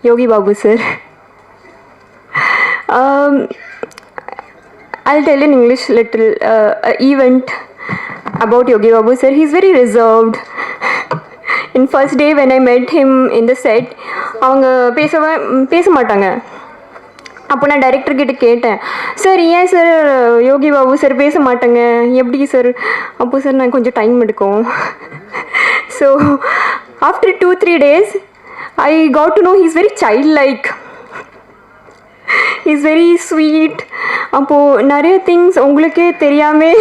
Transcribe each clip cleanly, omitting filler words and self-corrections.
Yogi Babu sir. I'll tell in English little event about Yogi Babu sir. He's very reserved. In first day when I met him in the set, அவங்க பேச மாட்டாங்க. அப்போ நான் டைரக்டர்கிட்ட கேட்டேன், sir ஏன் sir Yogi Babu sir பேச மாட்டேங்க, எப்படி சார்? அப்போ சார் நான் கொஞ்சம் டைம் எடுக்கும். So after 2-3 days I got to know he's very childlike. He's very sweet. அப்போது நிறைய திங்ஸ் உங்களுக்கே தெரியாமல்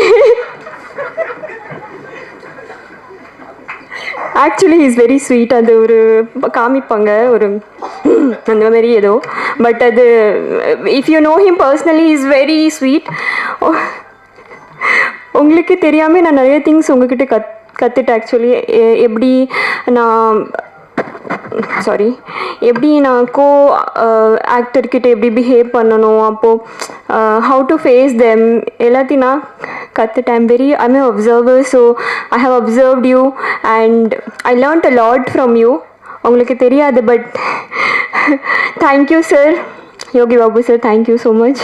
ஆக்சுவலி இஸ் வெரி ஸ்வீட். அது ஒரு காமிப்பாங்க ஒரு அந்த மாதிரி ஏதோ, பட் அது if you know him personally is very sweet. உங்களுக்கு தெரியாமல் நான் நிறைய திங்ஸ் உங்ககிட்ட கற்றுட்டேன். ஆக்சுவலி எப்படி நான் ஆக்டர்கிட்ட எப்படி பிஹேவ் பண்ணணும், அப்போது ஹவு டு ஃபேஸ் தெம் எல்லாத்தையும் நான் கற்றுட்டேன். I'm a observer, so I have observed you and I learned a lot from you. உங்களுக்கு தெரியாது, but thank you sir, Yogi Babu sir, thank you so much.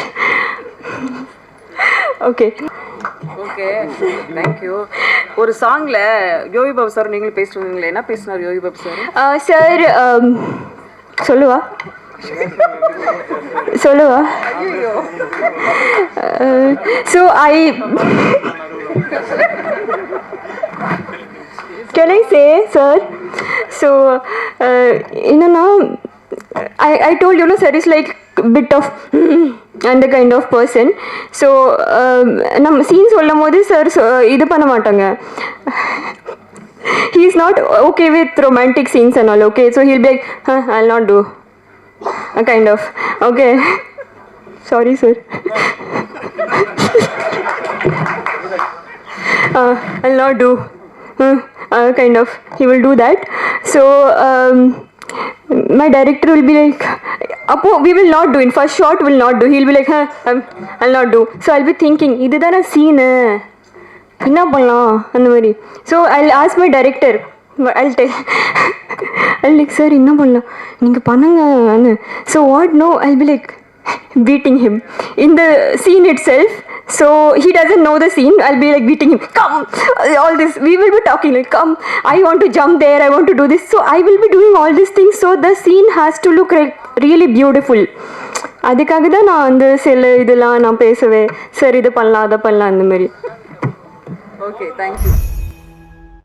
Okay okay, thank you. ஒரு சாங்கில் யோகி பாபு சார் நீங்களும் பேசுவீங்களே, என்ன பேசினார் யோகி பாபு சார்? சார் சொல்லுவா so can I say, sir? So என்னன்னா I told you, no, sir is like bit of and the kind of person. So நம்ம scene சொல்லும் போது சார் இது பண்ண மாட்டாங்க. He is not okay with romantic scenes and all. Okay, so he'll be like, I'll not do a kind of, okay, sorry sir. I'll not do kind of, he will do that. So my director will be like, appo we will not do, in first shot will not do, he'll be like, I'll not do. So I'll be thinking, idudana scene என்ன பண்ணலாம் அந்த மாதிரி. So I'll ask my director, I'll like, sir என்ன பண்ணலாம், நீங்கள் பண்ணுங்க. So what? No, I'll be like beating him in the scene itself. So he doesn't know the scene, I'll be like beating him, come, all this we will be talking like, come, I want to jump there, I want to do this. So I will be doing all these things, so the scene has to look like really beautiful. அதுக்காக தான் நான் அந்த சில இதெல்லாம் நான் பேசுவேன், sir இது பண்ணலாம் அதை பண்ணலாம் அந்த மாதிரி. Okay, thank you.